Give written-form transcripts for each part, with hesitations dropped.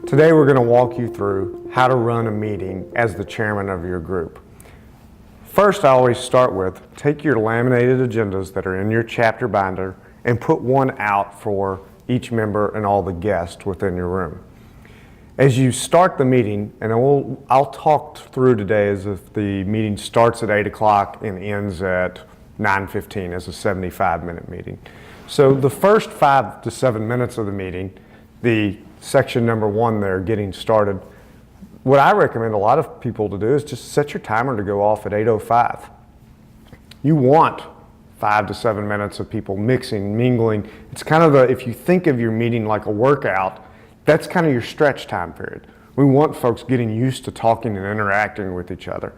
Today we're going to walk you through how to run a meeting as the chairman of your group. First, I always start with take your laminated agendas that are in your chapter binder and put one out for each member and all the guests within your room. As you start the meeting, and I'll talk through today as if the meeting starts at 8 o'clock and ends at 9:15 as a 75-minute meeting. So the first 5 to 7 minutes of the meeting, the section number 1 there, getting started, what I recommend a lot of people to do is just set your timer to go off at 8:05. You want 5 to 7 minutes of people mixing, mingling. It's kind of if you think of your meeting like a workout, that's kind of your stretch time period. We want folks getting used to talking and interacting with each other.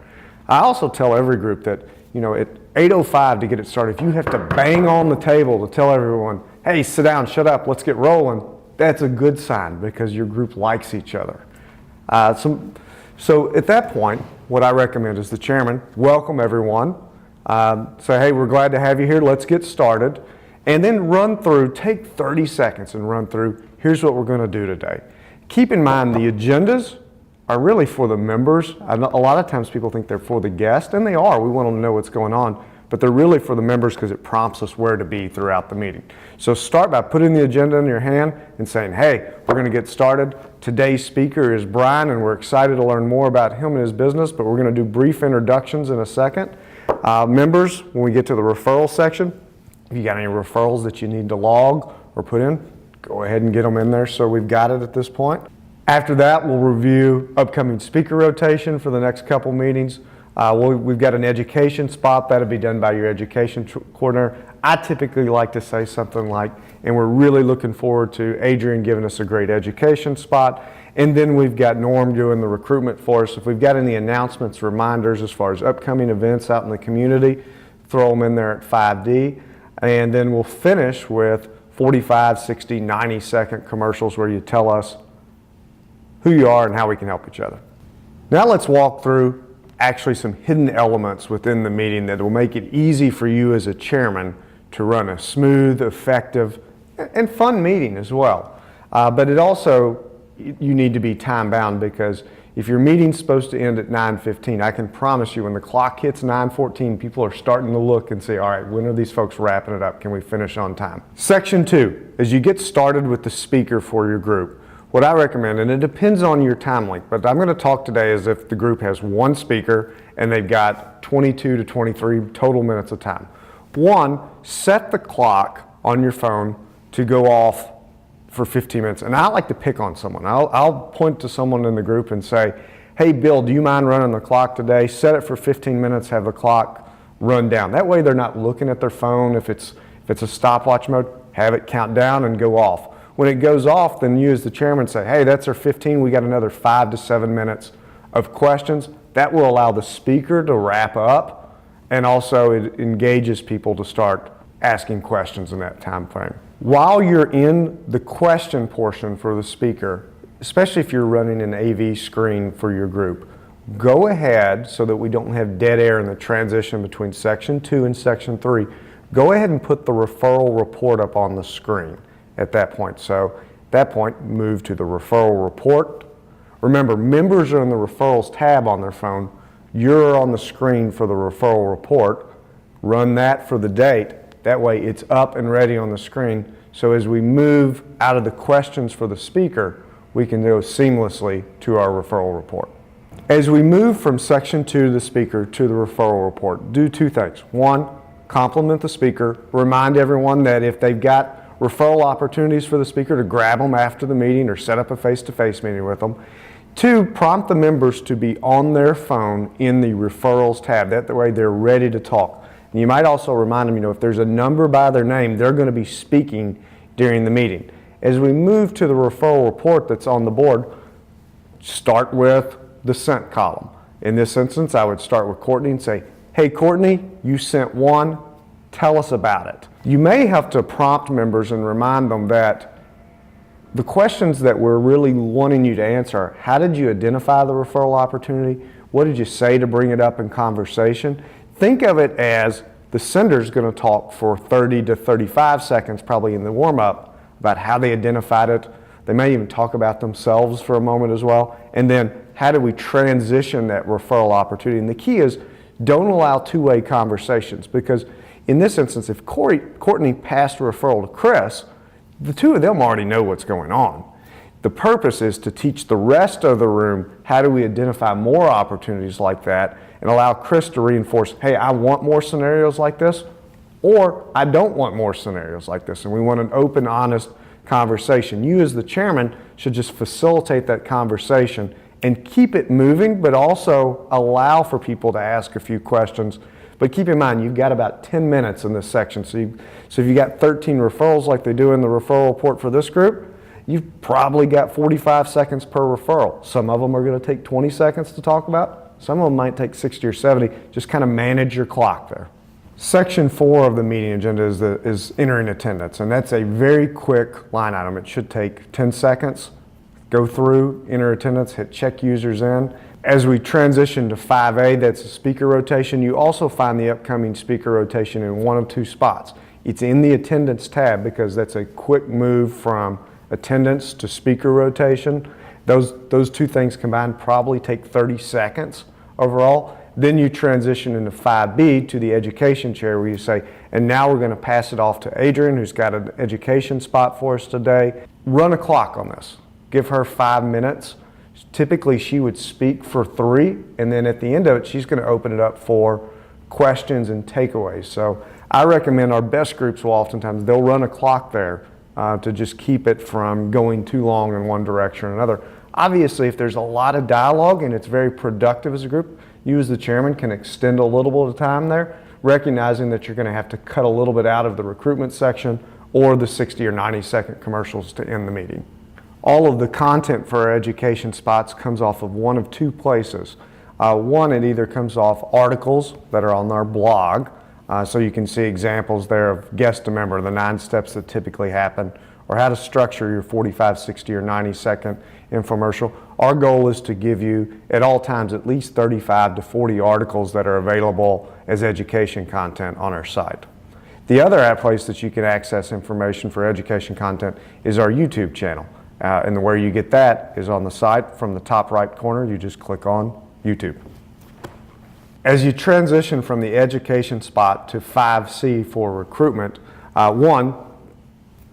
I also tell every group that, at 8:05 to get it started, if you have to bang on the table to tell everyone, hey, sit down, shut up, let's get rolling, that's a good sign because your group likes each other. So at that point, what I recommend is the chairman welcome everyone, say, hey, we're glad to have you here, let's get started, and then take 30 seconds and run through, here's what we're going to do today. Keep in mind the agendas are really for the members. A lot of times people think they're for the guests, and they are. We want them to know what's going on, but they're really for the members because it prompts us where to be throughout the meeting. So start by putting the agenda in your hand and saying, hey, we're going to get started. Today's speaker is Brian, and we're excited to learn more about him and his business, but we're going to do brief introductions in a second. Members, when we get to the referral section, if you got any referrals that you need to log or put in, go ahead and get them in there so we've got it at this point. After that, we'll review upcoming speaker rotation for the next couple meetings. We've got an education spot that'll be done by your education coordinator. I typically like to say something like, and we're really looking forward to Adrian giving us a great education spot. And then we've got Norm doing the recruitment for us. If we've got any announcements, reminders as far as upcoming events out in the community, throw them in there at 5D. And then we'll finish with 45, 60, 90-second commercials where you tell us who you are and how we can help each other. Now let's walk through actually some hidden elements within the meeting that will make it easy for you as a chairman to run a smooth, effective, and fun meeting as well. But it also, you need to be time bound, because if your meeting's supposed to end at 9:15, I can promise you when the clock hits 9:14, people are starting to look and say, all right, when are these folks wrapping it up? Can we finish on time? Section 2, as you get started with the speaker for your group, what I recommend, and it depends on your time length, but I'm going to talk today as if the group has one speaker and they've got 22 to 23 total minutes of time. 1, set the clock on your phone to go off for 15 minutes. And I like to pick on someone. I'll point to someone in the group and say, hey, Bill, do you mind running the clock today? Set it for 15 minutes, have the clock run down. That way they're not looking at their phone. If it's a stopwatch mode, have it count down and go off. When it goes off, then you as the chairman say, hey, that's our 15. We got another 5 to 7 minutes of questions. That will allow the speaker to wrap up, and also it engages people to start asking questions in that time frame. While you're in the question portion for the speaker, especially if you're running an AV screen for your group, go ahead, so that we don't have dead air in the transition between section 2 and section 3, go ahead and put the referral report up on the screen at that point. So at that point, move to the referral report. Remember, members are in the referrals tab on their phone. You're on the screen for the referral report. Run that for the date. That way it's up and ready on the screen. So as we move out of the questions for the speaker, we can go seamlessly to our referral report. As we move from section 2, the speaker, to the referral report, do 2 things. 1, compliment the speaker. Remind everyone that if they've got referral opportunities for the speaker, to grab them after the meeting or set up a face-to-face meeting with them. 2, prompt the members to be on their phone in the referrals tab. That way they're ready to talk. And you might also remind them, if there's a number by their name, they're going to be speaking during the meeting. As we move to the referral report that's on the board, start with the sent column. In this instance, I would start with Courtney and say, hey, Courtney, you sent 1. Tell us about it. You may have to prompt members and remind them that the questions that we're really wanting you to answer are, how did you identify the referral opportunity? What did you say to bring it up in conversation? Think of it as the sender's going to talk for 30 to 35 seconds, probably in the warm-up, about how they identified it. They may even talk about themselves for a moment as well. And then how do we transition that referral opportunity? And the key is don't allow two-way conversations, because in this instance, if Courtney passed a referral to Chris, the two of them already know what's going on. The purpose is to teach the rest of the room how do we identify more opportunities like that and allow Chris to reinforce, hey, I want more scenarios like this, or I don't want more scenarios like this, and we want an open, honest conversation. You as the chairman should just facilitate that conversation and keep it moving, but also allow for people to ask a few questions. But keep in mind, you've got about 10 minutes in this section. So if you got 13 referrals like they do in the referral report for this group, you've probably got 45 seconds per referral. Some of them are going to take 20 seconds to talk about. Some of them might take 60 or 70. Just kind of manage your clock there. Section 4 of the meeting agenda is entering attendance, and that's a very quick line item. It should take 10 seconds. Go through, enter attendance, hit check users in. As we transition to 5A, that's a speaker rotation, you also find the upcoming speaker rotation in one of two spots. It's in the attendance tab because that's a quick move from attendance to speaker rotation. Those two things combined probably take 30 seconds overall. Then you transition into 5B to the education chair, where you say, and now we're going to pass it off to Adrian, who's got an education spot for us today. Run a clock on this. Give her 5 minutes. Typically she would speak for 3, and then at the end of it she's going to open it up for questions and takeaways. So I recommend our best groups will oftentimes, they'll run a clock there to just keep it from going too long in one direction or another. Obviously, if there's a lot of dialogue and it's very productive as a group, you as the chairman can extend a little bit of time there, recognizing that you're going to have to cut a little bit out of the recruitment section or the 60 or 90-second commercials to end the meeting. All of the content for our education spots comes off of one of two places. One, it either comes off articles that are on our blog, so you can see examples there of guest a member, the 9 steps that typically happen, or how to structure your 45, 60, or 90-second infomercial. Our goal is to give you, at all times, at least 35 to 40 articles that are available as education content on our site. The other place that you can access information for education content is our YouTube channel. And where you get that is on the site. From the top right corner, you just click on YouTube. As you transition from the education spot to 5C for recruitment, one,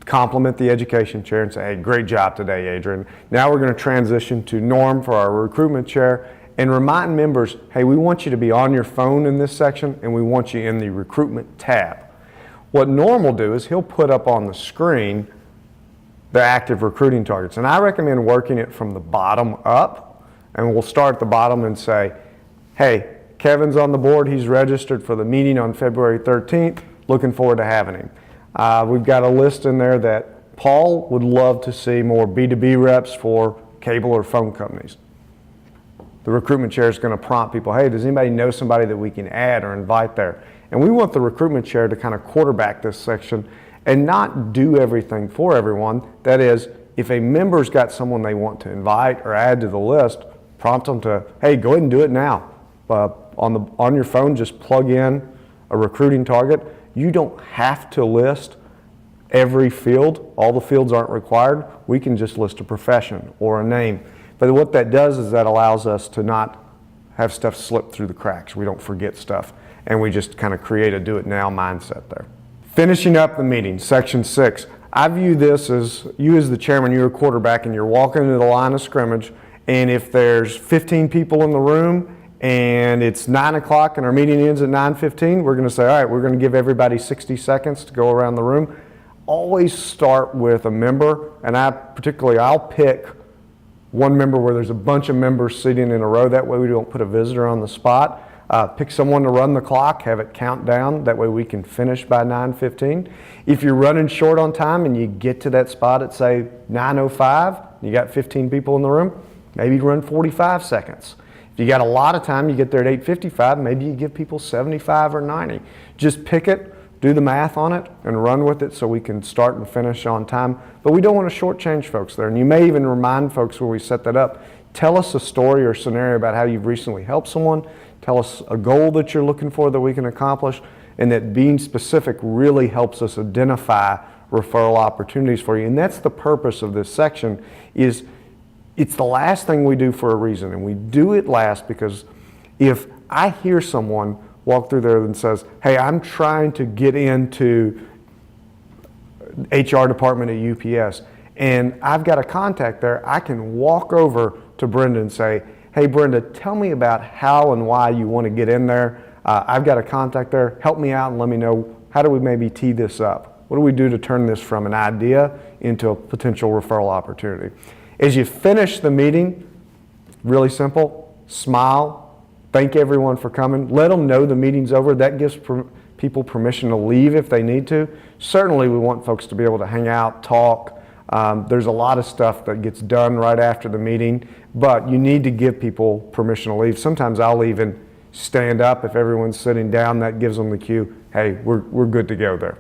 compliment the education chair and say, hey, great job today, Adrian. Now we're going to transition to Norm for our recruitment chair and remind members, hey, we want you to be on your phone in this section and we want you in the recruitment tab. What Norm will do is he'll put up on the screen the active recruiting targets. And I recommend working it from the bottom up, and we'll start at the bottom and say, hey, Kevin's on the board. He's registered for the meeting on February 13th. Looking forward to having him. We've got a list in there that Paul would love to see more B2B reps for cable or phone companies. The recruitment chair is going to prompt people, hey, does anybody know somebody that we can add or invite there? And we want the recruitment chair to kind of quarterback this section and not do everything for everyone. That is, if a member's got someone they want to invite or add to the list, prompt them to, hey, go ahead and do it now. On your phone, just plug in a recruiting target. You don't have to list every field. All the fields aren't required. We can just list a profession or a name. But what that does is that allows us to not have stuff slip through the cracks. We don't forget stuff, and we just kind of create a do-it-now mindset there. Finishing up the meeting, section 6. I view this as you as the chairman, you're a quarterback, and you're walking into the line of scrimmage, and if there's 15 people in the room and it's 9 o'clock and our meeting ends at 9:15, we're going to say, all right, we're going to give everybody 60 seconds to go around the room. Always start with a member, and I'll pick one member where there's a bunch of members sitting in a row. That way we don't put a visitor on the spot. Pick someone to run the clock, have it count down. That way we can finish by 9:15. If you're running short on time and you get to that spot at, say, 9:05, you got 15 people in the room, maybe run 45 seconds. If you got a lot of time, you get there at 8:55, maybe you give people 75 or 90. Just pick it, do the math on it, and run with it so we can start and finish on time. But we don't want to shortchange folks there. And you may even remind folks when we set that up, tell us a story or scenario about how you've recently helped someone. Tell us a goal that you're looking for that we can accomplish, and that being specific really helps us identify referral opportunities for you. And that's the purpose of this section. Is it's the last thing we do for a reason, and we do it last because if I hear someone walk through there and says, hey, I'm trying to get into HR department at UPS, and I've got a contact there, I can walk over to Brenda and say, hey Brenda, tell me about how and why you want to get in there. I've got a contact there, help me out and let me know, how do we maybe tee this up? What do we do to turn this from an idea into a potential referral opportunity? As you finish the meeting, really simple, smile, thank everyone for coming, let them know the meeting's over. That gives people permission to leave if they need to. Certainly we want folks to be able to hang out, talk. There's a lot of stuff that gets done right after the meeting, but you need to give people permission to leave. Sometimes I'll even stand up if everyone's sitting down. That gives them the cue, hey, we're good to go there.